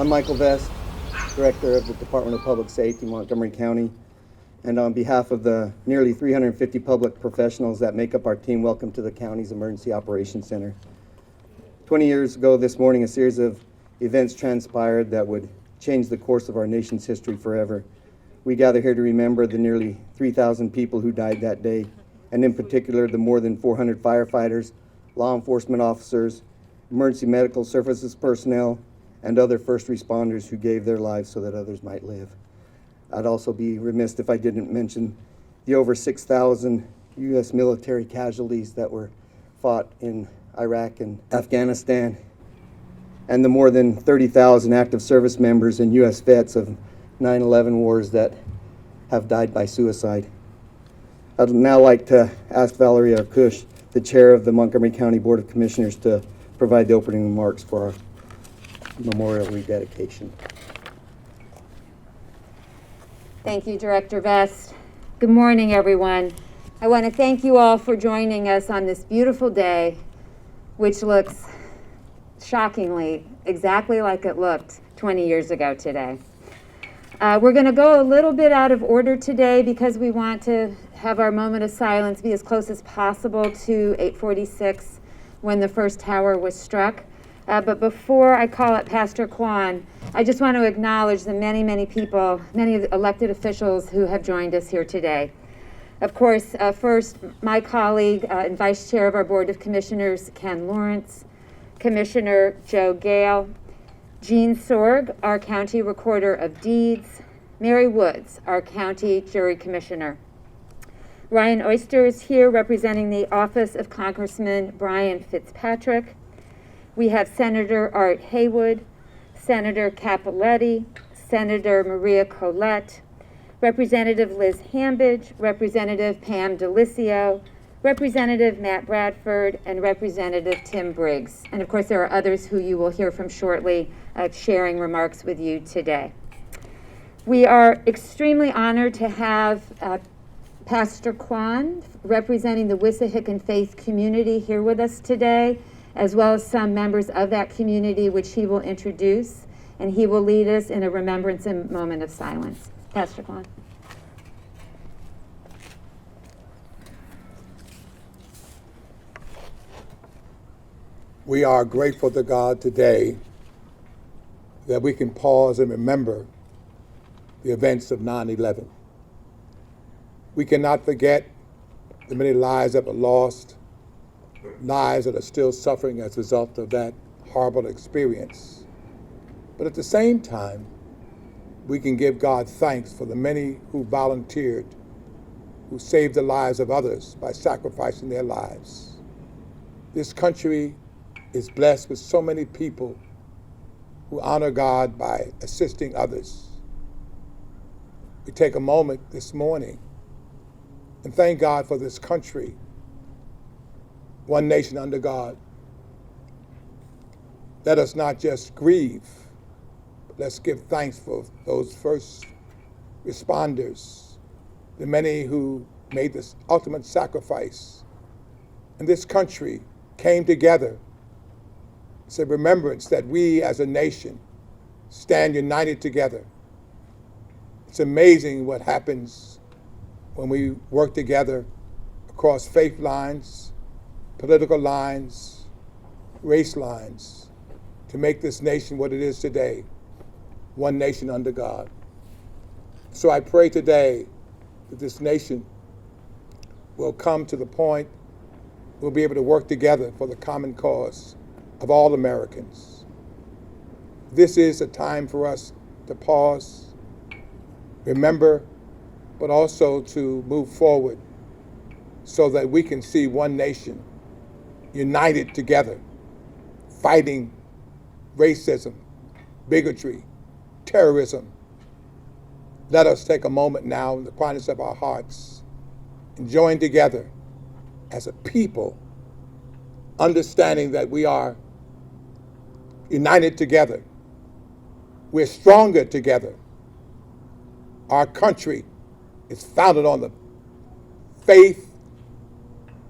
I'm Michael Vest, Director of the Department of Public Safety, Montgomery County. And on behalf of the nearly 350 public professionals that make up our team, welcome to the county's Emergency Operations Center. 20 years ago this morning, a series of events transpired that would change the course of our nation's history forever. We gather here to remember the nearly 3,000 people who died that day, and in particular, the more than 400 firefighters, law enforcement officers, emergency medical services personnel, and other first responders who gave their lives so that others might live. I'd also be remiss if I didn't mention the over 6,000 U.S. military casualties that were fought in Iraq and Afghanistan, and the more than 30,000 active service members and U.S. vets of 9/11 wars that have died by suicide. I'd now like to ask Valerie Arkush, the chair of the Montgomery County Board of Commissioners, to provide the opening remarks for our memorial rededication. Thank you, Director Vest. Good morning, everyone. I want to thank you all for joining us on this beautiful day, which looks shockingly exactly like it looked 20 years ago today. We're going to go a little bit out of order today because we want to have our moment of silence be as close as possible to 8:46 when the first tower was struck. But before I call up Pastor Kwan, I just want to acknowledge the many, many people, many of the elected officials who have joined us here today. Of course, first, my colleague and Vice Chair of our Board of Commissioners, Ken Lawrence, Commissioner Joe Gale, Jean Sorg, our County Recorder of Deeds, Mary Woods, our County Jury Commissioner. Ryan Oyster is here representing the Office of Congressman Brian Fitzpatrick. We have Senator Art Haywood, Senator Capoletti, Senator Maria Collette, Representative Liz Hambidge, Representative Pam DeLisio, Representative Matt Bradford, and Representative Tim Briggs. And of course, there are others who you will hear from shortly sharing remarks with you today. We are extremely honored to have Pastor Kwan, representing the Wissahickon faith community, here with us today, as well as some members of that community, which he will introduce, and he will lead us in a remembrance and moment of silence. Pastor Kwan. We are grateful to God today that we can pause and remember the events of 9/11. We cannot forget the many lives that were lost, lives that are still suffering as a result of that horrible experience. But at the same time, we can give God thanks for the many who volunteered, who saved the lives of others by sacrificing their lives. This country is blessed with so many people who honor God by assisting others. We take a moment this morning and thank God for this country, one nation under God. Let us not just grieve, but let's give thanks for those first responders, the many who made this ultimate sacrifice. And this country came together. It's a remembrance that we as a nation stand united together. It's amazing what happens when we work together across faith lines, political lines, race lines, to make this nation what it is today, one nation under God. So I pray today that this nation will come to the point we'll be able to work together for the common cause of all Americans. This is a time for us to pause, remember, but also to move forward so that we can see one nation united together, fighting racism, bigotry, terrorism. Let us take a moment now in the quietness of our hearts and join together as a people, understanding that we are united together. We're stronger together. Our country is founded on the faith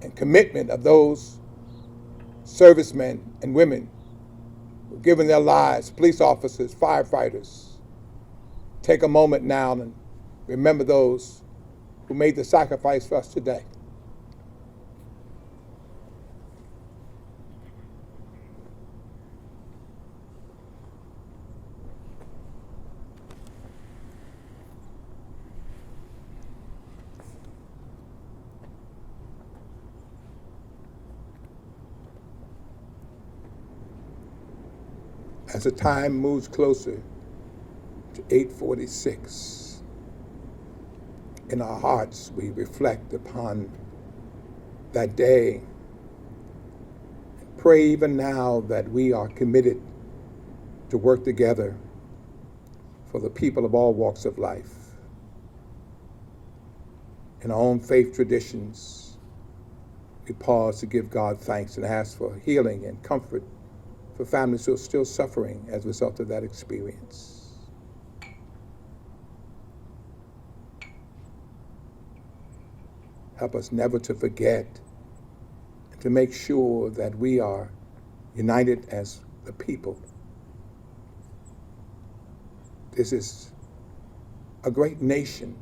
and commitment of those servicemen and women who've given their lives, police officers, firefighters. Take a moment now and remember those who made the sacrifice for us today. As the time moves closer to 8:46, in our hearts we reflect upon that day. Pray even now that we are committed to work together for the people of all walks of life. In our own faith traditions, we pause to give God thanks and ask for healing and comfort for families who are still suffering as a result of that experience. Help us never to forget and to make sure that we are united as the people. This is a great nation.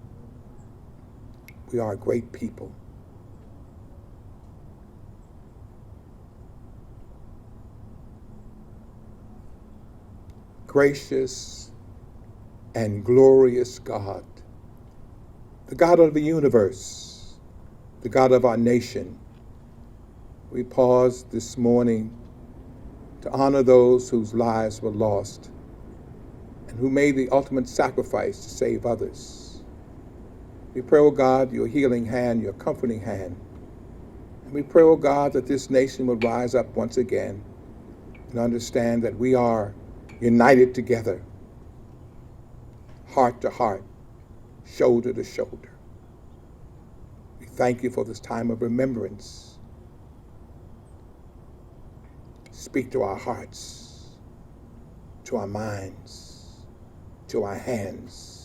We are a great people. Gracious and glorious God, the God of the universe, the God of our nation, we pause this morning to honor those whose lives were lost and who made the ultimate sacrifice to save others. We pray, O God, your healing hand, your comforting hand. And we pray, O God, that this nation will rise up once again and understand that we are united together, heart to heart, shoulder to shoulder. We thank you for this time of remembrance. Speak to our hearts, to our minds, to our hands.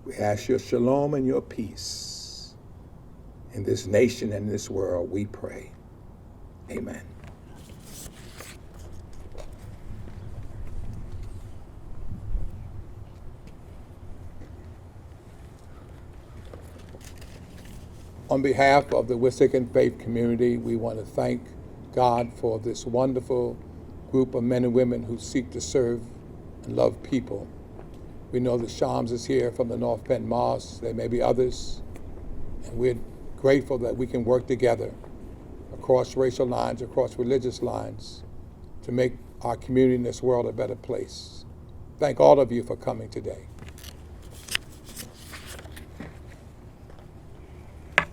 We ask your shalom and your peace in this nation and this world, we pray. Amen. On behalf of the Wissahickon faith community, we want to thank God for this wonderful group of men and women who seek to serve and love people. We know that Shams is here from the North Penn Mosque. There may be others. And we're grateful that we can work together across racial lines, across religious lines, to make our community in this world a better place. Thank all of you for coming today.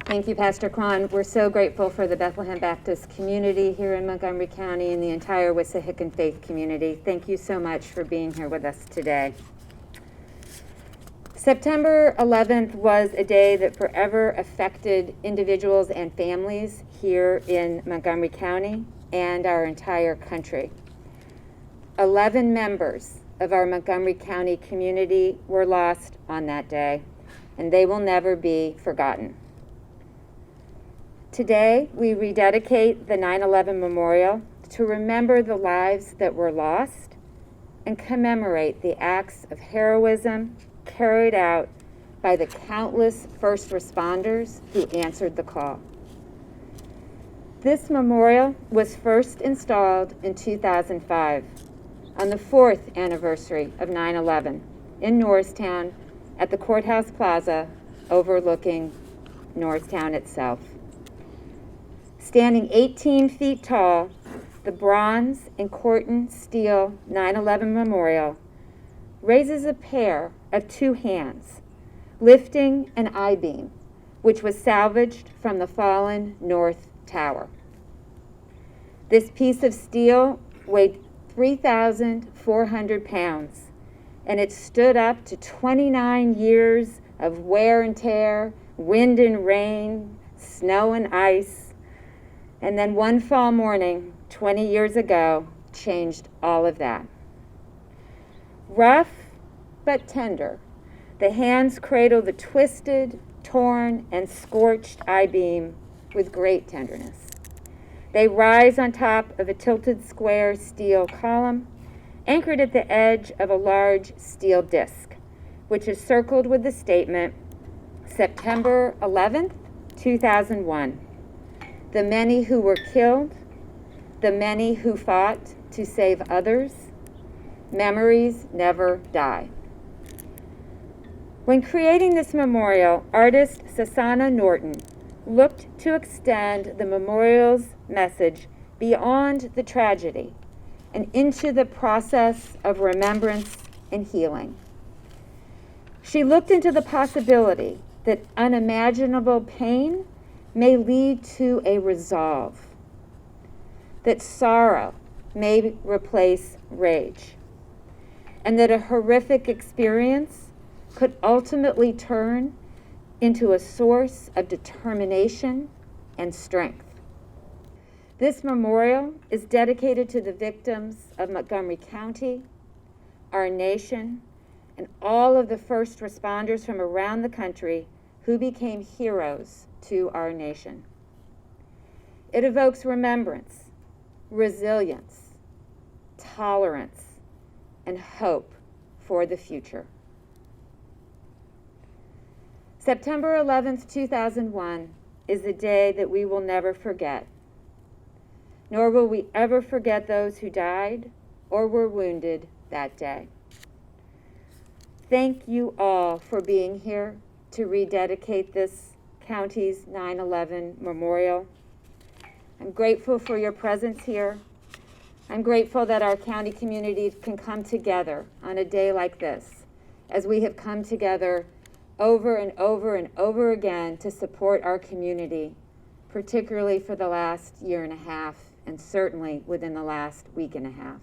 Thank you, Pastor Cron. We're so grateful for the Bethlehem Baptist community here in Montgomery County and the entire Wissahickon faith community. Thank you so much for being here with us today. September 11th was a day that forever affected individuals and families here in Montgomery County and our entire country. 11 members of our Montgomery County community were lost on that day, and they will never be forgotten. Today, we rededicate the 9/11 Memorial to remember the lives that were lost and commemorate the acts of heroism carried out by the countless first responders who answered the call. This memorial was first installed in 2005 on the 4th anniversary of 9/11 in Norristown at the Courthouse Plaza overlooking Norristown itself. Standing 18 feet tall, the bronze and Corton steel 9/11 Memorial raises a pair of two hands, lifting an I-beam, which was salvaged from the fallen North Tower. This piece of steel weighed 3,400 pounds, and it stood up to 29 years of wear and tear, wind and rain, snow and ice, and then one fall morning 20 years ago changed all of that. Rough but tender, the hands cradle the twisted, torn, and scorched I-beam with great tenderness. They rise on top of a tilted square steel column, anchored at the edge of a large steel disc, which is circled with the statement, September 11th, 2001. The many who were killed, the many who fought to save others, memories never die. When creating this memorial, artist Sasana Norton looked to extend the memorial's message beyond the tragedy and into the process of remembrance and healing. She looked into the possibility that unimaginable pain may lead to a resolve, that sorrow may replace rage, and that a horrific experience could ultimately turn into a source of determination and strength. This memorial is dedicated to the victims of Montgomery County, our nation, and all of the first responders from around the country who became heroes to our nation. It evokes remembrance, resilience, tolerance, and hope for the future. September 11th, 2001 is a day that we will never forget, nor will we ever forget those who died or were wounded that day. Thank you all for being here to rededicate this county's 9/11 memorial. I'm grateful for your presence here. I'm grateful that our county community can come together on a day like this, as we have come together over and over and over again to support our community, particularly for the last year and a half, and certainly within the last week and a half.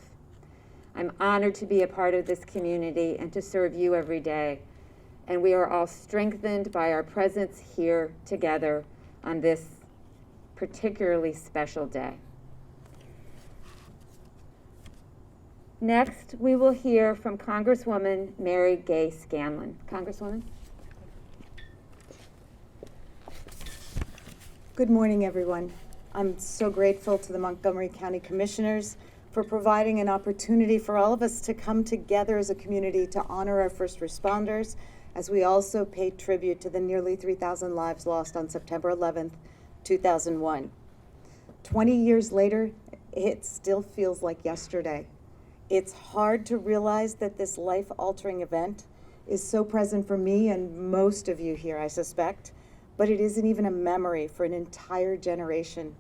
I'm honored to be a part of this community and to serve you every day, and we are all strengthened by our presence here together on this particularly special day. Next, we will hear from Congresswoman Mary Gay Scanlon. Congresswoman? Good morning, everyone. I'm so grateful to the Montgomery County Commissioners for providing an opportunity for all of us to come together as a community to honor our first responders, as we also pay tribute to the nearly 3,000 lives lost on September 11th, 2001. 20 years later, it still feels like yesterday. It's hard to realize that this life-altering event is so present for me and most of you here, I suspect, but it isn't even a memory for an entire generation.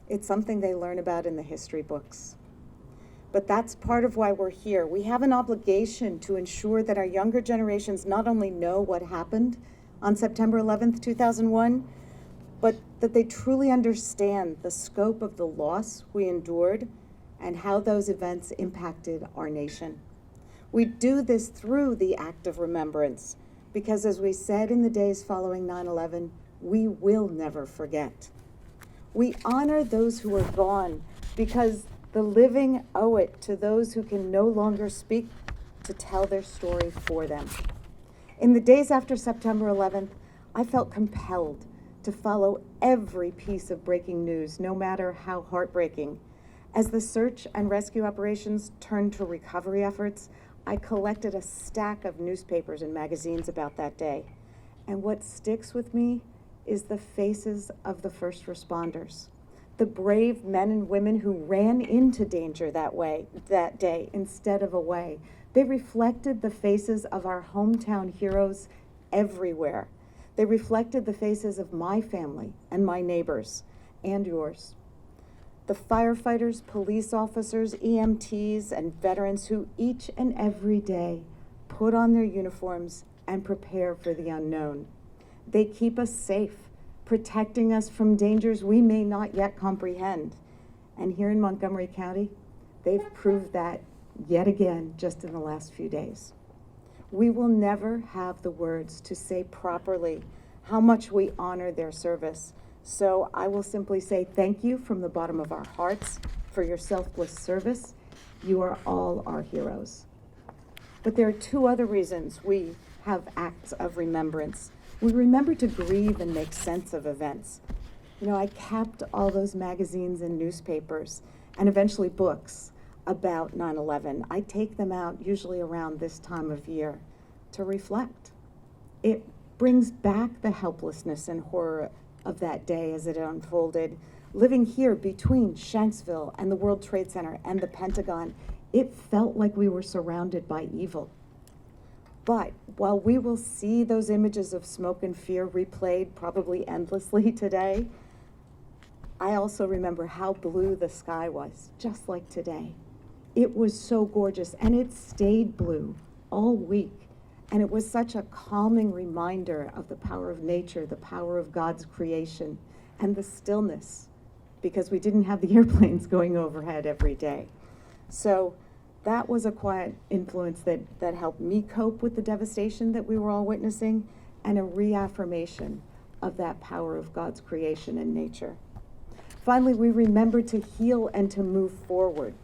It's something they learn about in the history books. But that's part of why we're here. We have an obligation to ensure that our younger generations not only know what happened on September 11th, 2001, but that they truly understand the scope of the loss we endured and how those events impacted our nation. We do this through the act of remembrance, because as we said in the days following 9/11, we will never forget. We honor those who are gone because the living owe it to those who can no longer speak to tell their story for them. In the days after September 11th, I felt compelled to follow every piece of breaking news, no matter how heartbreaking. As the search and rescue operations turned to recovery efforts, I collected a stack of newspapers and magazines about that day. And what sticks with me is the faces of the first responders, the brave men and women who ran into danger that day instead of away. They reflected the faces of our hometown heroes everywhere. They reflected the faces of my family and my neighbors and yours. The firefighters, police officers, EMTs, and veterans who each and every day put on their uniforms and prepare for the unknown. They keep us safe, protecting us from dangers we may not yet comprehend. And here in Montgomery County, they've proved that yet again just in the last few days. We will never have the words to say properly how much we honor their service. So I will simply say thank you from the bottom of our hearts for your selfless service. You are all our heroes. But there are two other reasons we have acts of remembrance. We remember to grieve and make sense of events. You know, I kept all those magazines and newspapers and eventually books about 9/11. I take them out usually around this time of year to reflect. It brings back the helplessness and horror of that day as it unfolded. Living here between Shanksville and the World Trade Center and the Pentagon, it felt like we were surrounded by evil. But while we will see those images of smoke and fear replayed probably endlessly today, I also remember how blue the sky was, just like today. It was so gorgeous, and it stayed blue all week. And it was such a calming reminder of the power of nature, the power of God's creation, and the stillness, because we didn't have the airplanes going overhead every day. So that was a quiet influence that helped me cope with the devastation that we were all witnessing, and a reaffirmation of that power of God's creation and nature. Finally, we remember to heal and to move forward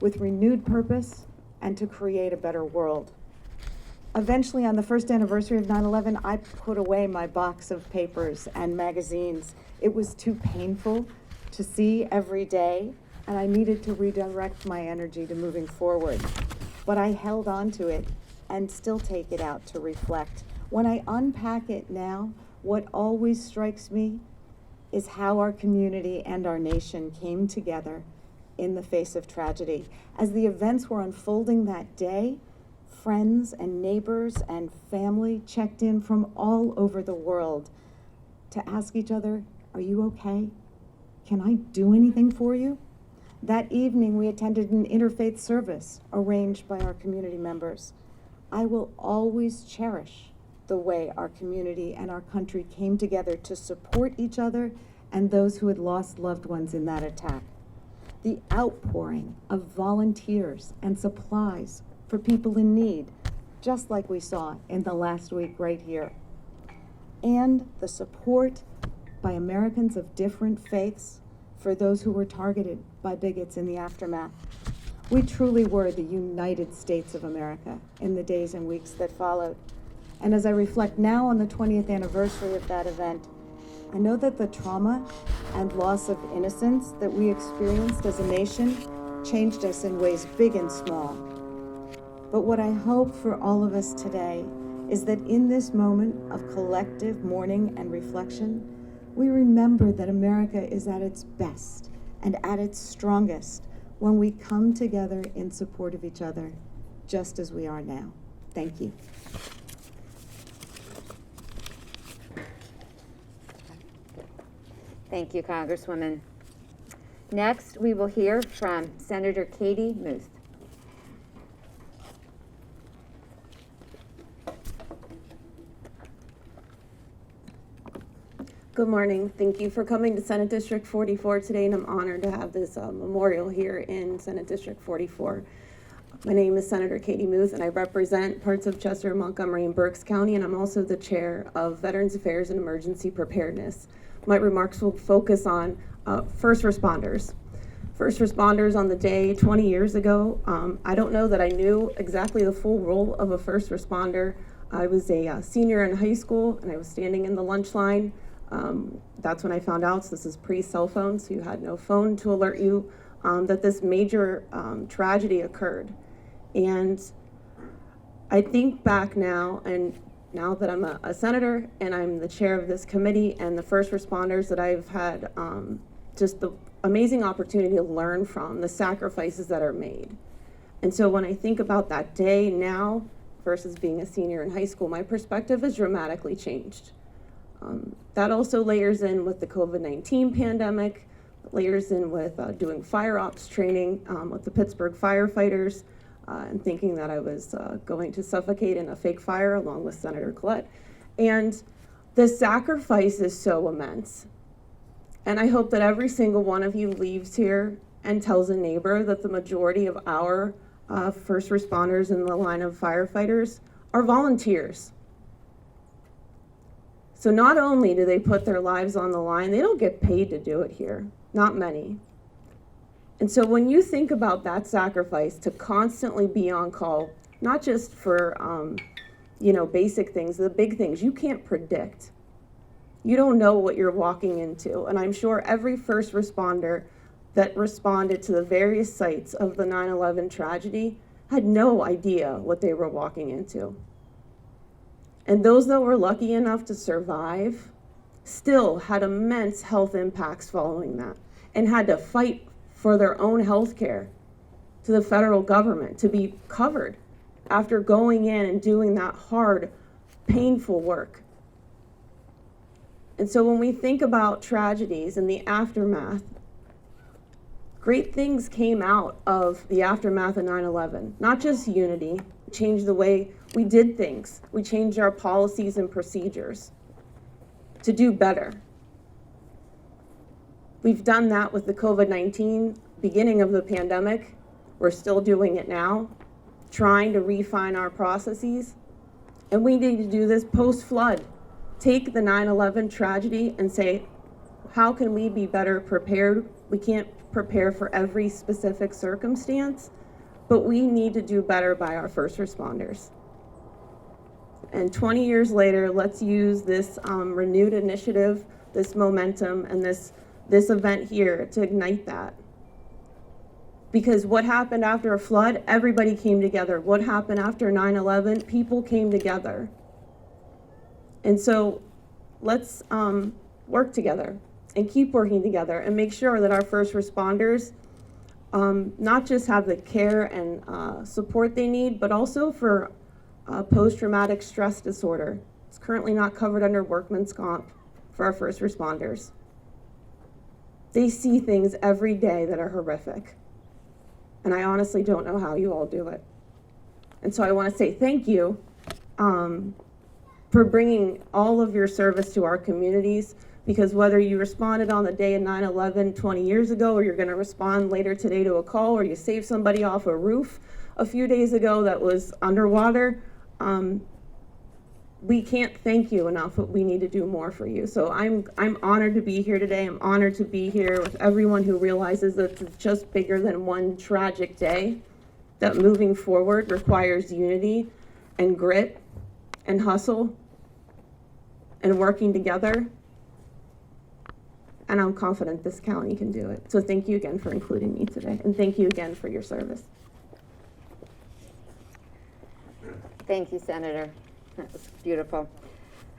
with renewed purpose and to create a better world. Eventually, on the first anniversary of 9/11, I put away my box of papers and magazines. It was too painful to see every day, and I needed to redirect my energy to moving forward. But I held on to it and still take it out to reflect. When I unpack it now, what always strikes me is how our community and our nation came together in the face of tragedy. As the events were unfolding that day, friends and neighbors and family checked in from all over the world to ask each other, "Are you okay? Can I do anything for you?" That evening, we attended an interfaith service arranged by our community members. I will always cherish the way our community and our country came together to support each other and those who had lost loved ones in that attack. The outpouring of volunteers and supplies for people in need, just like we saw in the last week right here. And the support by Americans of different faiths for those who were targeted by bigots in the aftermath. We truly were the United States of America in the days and weeks that followed. And as I reflect now on the 20th anniversary of that event, I know that the trauma and loss of innocence that we experienced as a nation changed us in ways big and small. But what I hope for all of us today is that in this moment of collective mourning and reflection, we remember that America is at its best and at its strongest when we come together in support of each other, just as we are now. Thank you. Thank you, Congresswoman. Next, we will hear from Senator Katie Muth. Good morning. Thank you for coming to Senate District 44 today, and I'm honored to have this memorial here in Senate District 44. My name is Senator Katie Muth, and I represent parts of Chester, Montgomery, and Berks County, and I'm also the chair of Veterans Affairs and Emergency Preparedness. My remarks will focus on first responders. First responders on the day 20 years ago. I don't know that I knew exactly the full role of a first responder. I was a senior in high school, and I was standing in the lunch line. That's when I found out, so this is pre-cell phone, so you had no phone to alert you that this major tragedy occurred. And I think back now, and now that I'm a senator and I'm the chair of this committee, and the first responders that I've had just the amazing opportunity to learn from, the sacrifices that are made. And so when I think about that day now versus being a senior in high school, my perspective has dramatically changed. That also layers in with the COVID-19 pandemic, layers in with doing fire ops training with the Pittsburgh firefighters, and thinking that I was going to suffocate in a fake fire along with Senator Collette. And the sacrifice is so immense. And I hope that every single one of you leaves here and tells a neighbor that the majority of our first responders in the line of firefighters are volunteers. So not only do they put their lives on the line, they don't get paid to do it here. Not many. And so when you think about that sacrifice to constantly be on call, not just for, basic things, the big things you can't predict. You don't know what you're walking into. And I'm sure every first responder that responded to the various sites of the 9/11 tragedy had no idea what they were walking into. And those that were lucky enough to survive still had immense health impacts following that and had to fight for their own health care to the federal government to be covered after going in and doing that hard, painful work. And so when we think about tragedies and the aftermath, great things came out of the aftermath of 9/11. Not just unity, changed the way we did things. We changed our policies and procedures to do better. We've done that with the COVID-19 beginning of the pandemic. We're still doing it now, trying to refine our processes. And we need to do this post-flood. Take the 9/11 tragedy and say, how can we be better prepared? We can't prepare for every specific circumstance, but we need to do better by our first responders. And 20 years later, let's use this renewed initiative, this momentum, and this event here to ignite that. Because what happened after a flood, everybody came together. What happened after 9/11, people came together. And so let's work together and keep working together and make sure that our first responders not just have the care and support they need, but also for post-traumatic stress disorder. It's currently not covered under workman's comp for our first responders. They see things every day that are horrific. And I honestly don't know how you all do it. And so I want to say thank you for bringing all of your service to our communities, because whether you responded on the day of 9/11 20 years ago, or you're going to respond later today to a call, or you saved somebody off a roof a few days ago that was underwater, we can't thank you enough, but we need to do more for you. So I'm honored to be here today. I'm honored to be here with everyone who realizes that it's just bigger than one tragic day, that moving forward requires unity and grit and hustle and working together. And I'm confident this county can do it. So thank you again for including me today. And thank you again for your service. Thank you, Senator. That was beautiful.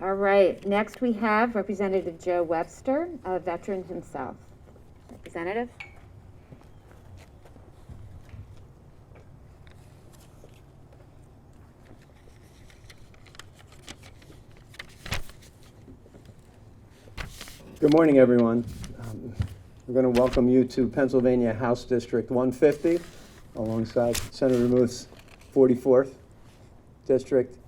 All right, next we have Representative Joe Webster, a veteran himself. Representative? Good morning, everyone. We're going to welcome you to Pennsylvania House District 150, alongside Senator Muth's 44th District.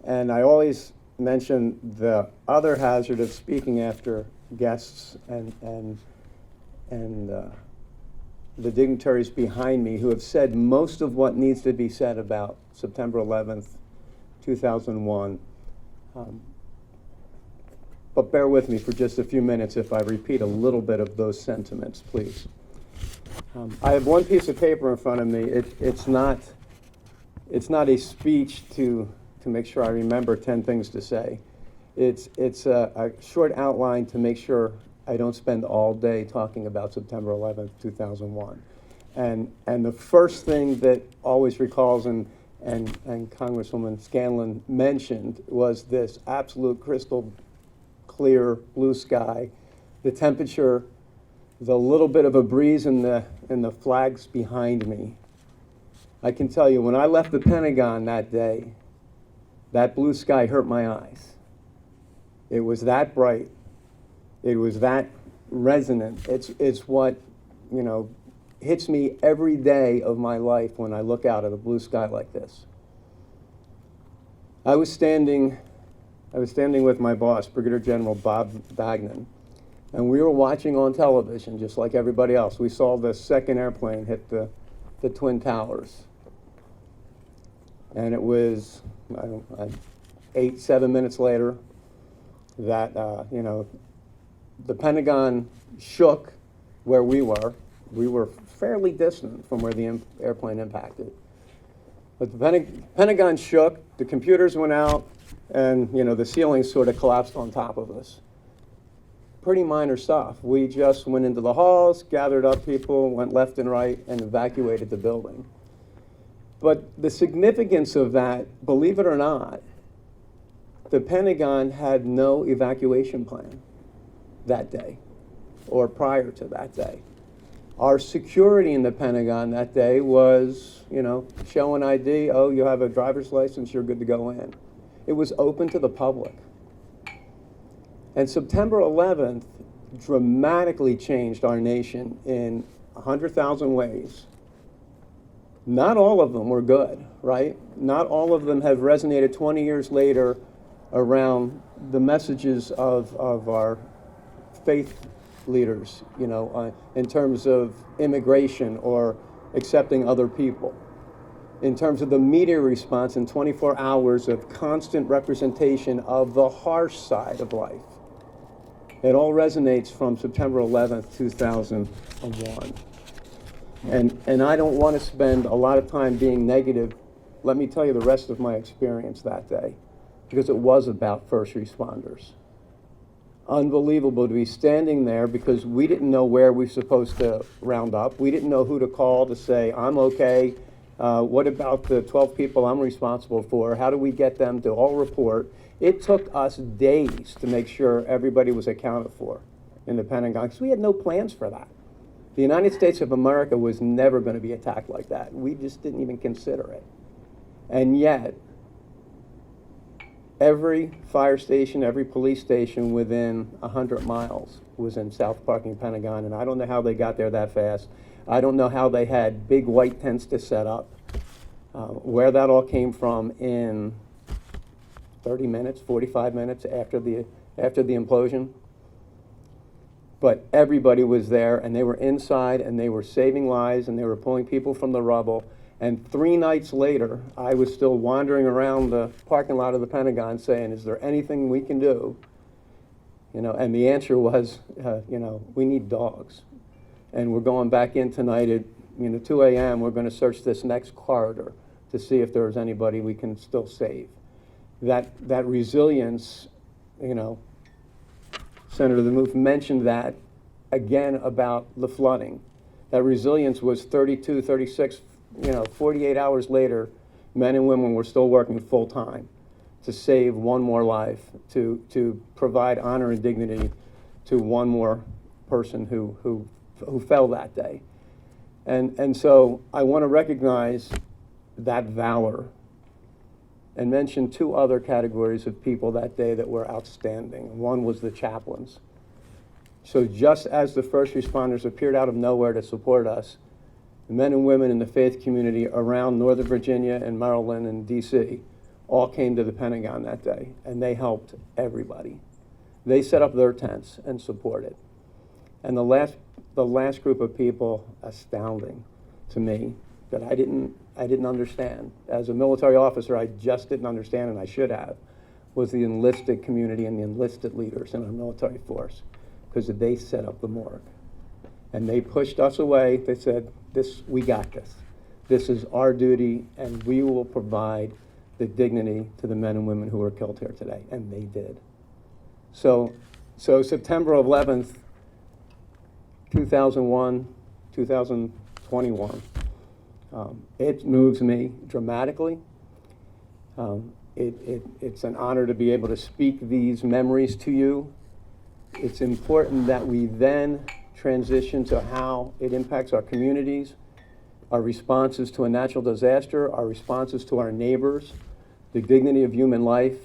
And I always mention the other hazard of speaking after guests and the dignitaries behind me who have said most of what needs to be said about September 11th, 2001. But bear with me for just a few minutes if I repeat a little bit of those sentiments, please. I have one piece of paper in front of me. It's not a speech to make sure I remember 10 things to say. It's a short outline to make sure I don't spend all day talking about September 11th, 2001. And the first thing that always recalls, and Congresswoman Scanlon mentioned, was this absolute crystal clear blue sky, the temperature, the little bit of a breeze in the flags behind me. I can tell you, when I left the Pentagon that day, that blue sky hurt my eyes. It was that bright. It was that resonant. It's what, hits me every day of my life when I look out at a blue sky like this. I was standing with my boss, Brigadier General Bob Bagnon, and we were watching on television just like everybody else. We saw the second airplane hit the Twin Towers. And it was 7 minutes later, that, the Pentagon shook where we were. We were fairly distant from where the airplane impacted. But the Pentagon shook, the computers went out, and, the ceiling sort of collapsed on top of us. Pretty minor stuff. We just went into the halls, gathered up people, went left and right, and evacuated the building. But the significance of that, believe it or not, the Pentagon had no evacuation plan that day or prior to that day. Our security in the Pentagon that day was, show an ID, oh, you have a driver's license, you're good to go in. It was open to the public. And September 11th dramatically changed our nation in 100,000 ways. Not all of them were good, right? Not all of them have resonated 20 years later around the messages of our faith leaders, in terms of immigration or accepting other people. In terms of the media response in 24 hours of constant representation of the harsh side of life. It all resonates from September 11th, 2001. And I don't want to spend a lot of time being negative. Let me tell you the rest of my experience that day, because it was about first responders. Unbelievable to be standing there because we didn't know where we were supposed to round up. We didn't know who to call to say, I'm okay. What about the 12 people I'm responsible for? How do we get them to all report? It took us days to make sure everybody was accounted for in the Pentagon because we had no plans for that. The United States of America was never going to be attacked like that. We just didn't even consider it. And yet, every fire station, every police station within 100 miles was in South Parking Pentagon, and I don't know how they got there that fast. I don't know how they had big white tents to set up. Where that all came from in 30 minutes, 45 minutes after the implosion. But everybody was there, and they were inside, and they were saving lives, and they were pulling people from the rubble. And 3 nights later, I was still wandering around the parking lot of the Pentagon saying, is there anything we can do? And the answer was, we need dogs. And we're going back in tonight at 2 a.m. We're going to search this next corridor to see if there's anybody we can still save. That resilience, Senator Demuth mentioned that again about the flooding. That resilience was 32, 36, 48 hours later, men and women were still working full time to save one more life, to provide honor and dignity to one more person who fell that day. And so I want to recognize that valor and mention 2 other categories of people that day that were outstanding. One was the chaplains. So just as the first responders appeared out of nowhere to support us, the men and women in the faith community around Northern Virginia and Maryland and DC all came to the Pentagon that day, and they helped everybody. They set up their tents and supported. And the last group of people, astounding to me, that I didn't understand. As a military officer, I just didn't understand, and I should have, was the enlisted community and the enlisted leaders in our military force, because they set up the morgue. And they pushed us away. They said, we got this. This is our duty, and we will provide the dignity to the men and women who were killed here today. And they did. So September 11th, 2001, 2021, it moves me dramatically. It's an honor to be able to speak these memories to you. It's important that we then transition to how it impacts our communities, our responses to a natural disaster, our responses to our neighbors, the dignity of human life.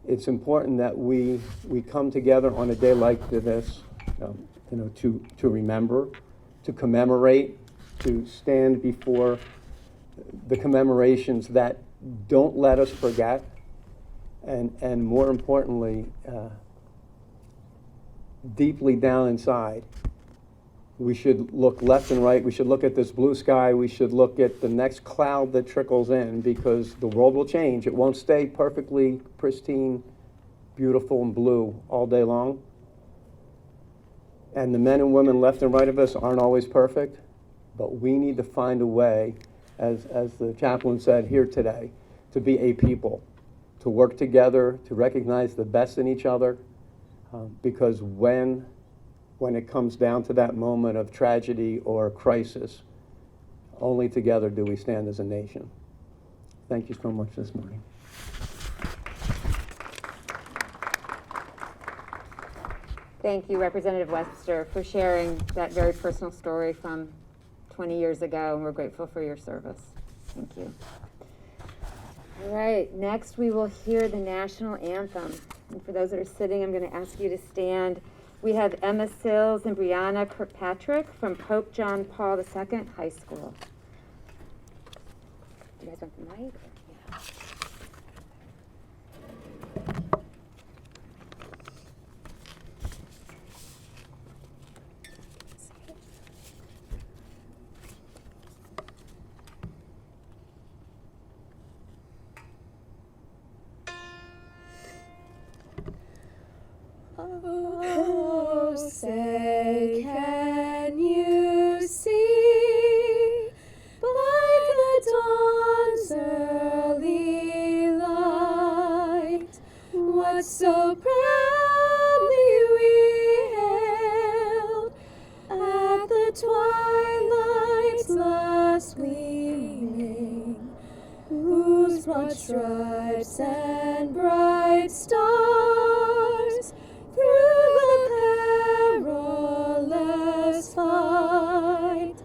It's important that we come together on a day like this, to remember, to commemorate, to stand before the commemorations that don't let us forget, and more importantly, deeply down inside, we should look left and right. We should look at this blue sky. We should look at the next cloud that trickles in, because the world will change. It won't stay perfectly pristine beautiful and blue all day long. And the men and women left and right of us aren't always perfect, but we need to find a way, as the chaplain said here today, to be a people, to work together, to recognize the best in each other, because when it comes down to that moment of tragedy or crisis, only together do we stand as a nation. Thank you so much this morning. Thank you, Representative Webster, for sharing that very personal story from 20 years ago, and we're grateful for your service. Thank you. All right, next we will hear the national anthem. And for those that are sitting, I'm going to ask you to stand. We have Emma Sills and Brianna Kirkpatrick from Pope John Paul II High School. Do you guys want the mic? Yeah. Oh, say, can you see by the dawn's early light what so proudly we hailed at the twilight's last gleaming, whose broad stripes and bright stars through the perilous fight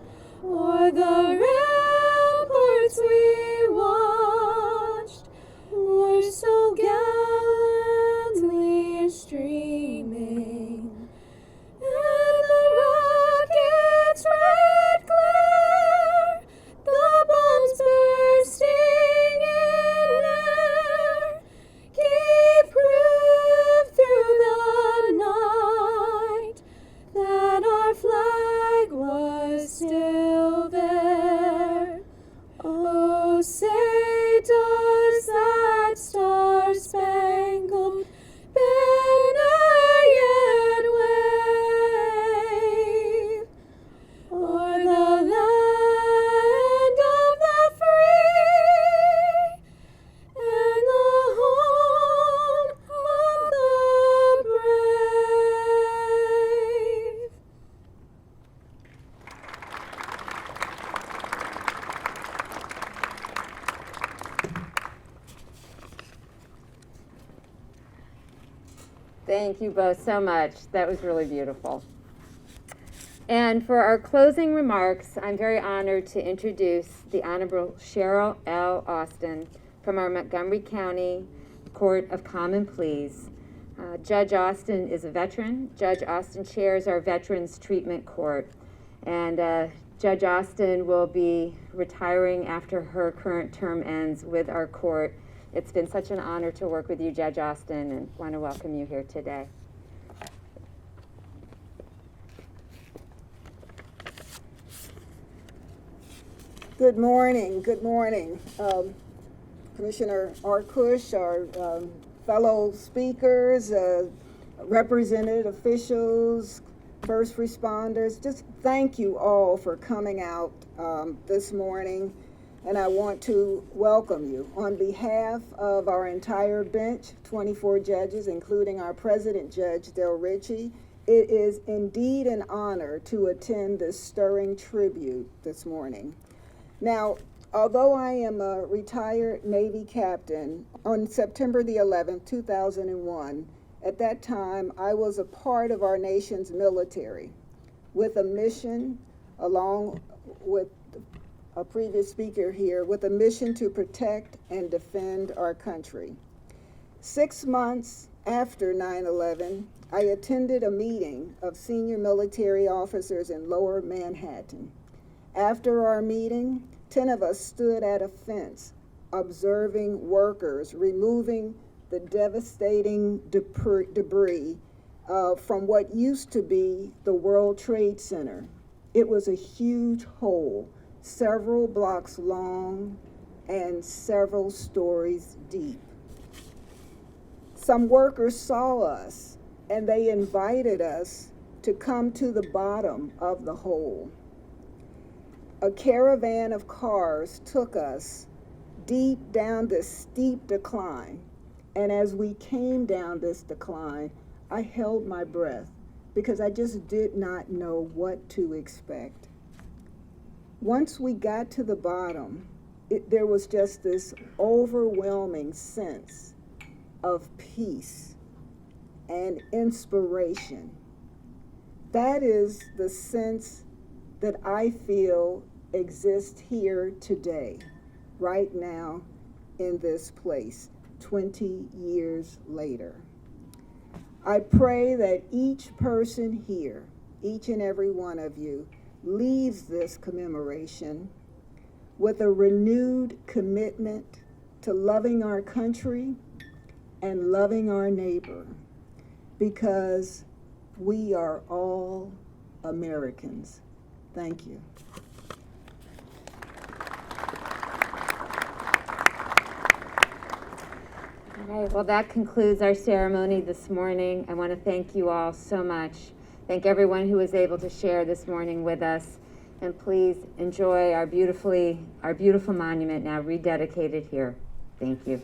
o'er the ramparts we watched were so gallantly streaming, and the rocket's red glare, the bombs bursting in air, gave proof through the night that our flag was still there. Oh, say does that star-spangled banner yet wave o'er the land of the free and the home of the brave? Thank you both so much. That was really beautiful. And for our closing remarks, I'm very honored to introduce the Honorable Cheryl L. Austin from our Montgomery County Court of Common Pleas. Judge Austin is a veteran. Judge Austin chairs our Veterans Treatment Court. And Judge Austin will be retiring after her current term ends with our court. It's been such an honor to work with you, Judge Austin, and want to welcome you here today. Good morning. Good morning. Commissioner Arkush, our fellow speakers, represented officials, first responders, just thank you all for coming out this morning. And I want to welcome you on behalf of our entire bench, 24 judges, including our president, Judge Del Ritchie. It is indeed an honor to attend this stirring tribute this morning. Now, although I am a retired Navy captain, on September the 11th, 2001, at that time, I was a part of our nation's military with a mission, along with a previous speaker here, with a mission to protect and defend our country. 6 months after 9/11, I attended a meeting of senior military officers in Lower Manhattan. After our meeting, 10 of us stood at a fence observing workers removing the devastating debris from what used to be the World Trade Center. It was a huge hole, several blocks long and several stories deep. Some workers saw us and they invited us to come to the bottom of the hole. A caravan of cars took us deep down this steep decline, and as we came down this decline, I held my breath because I just did not know what to expect. Once we got to the bottom, there was just this overwhelming sense of peace and inspiration. That is the sense that I feel exists here today, right now, in this place, 20 years later. I pray that each person here, each and every one of you, leaves this commemoration with a renewed commitment to loving our country and loving our neighbor, because we are all Americans. Thank you. All right, well, that concludes our ceremony this morning. I want to thank you all so much. Thank everyone who was able to share this morning with us. And please enjoy our beautiful monument now rededicated here. Thank you.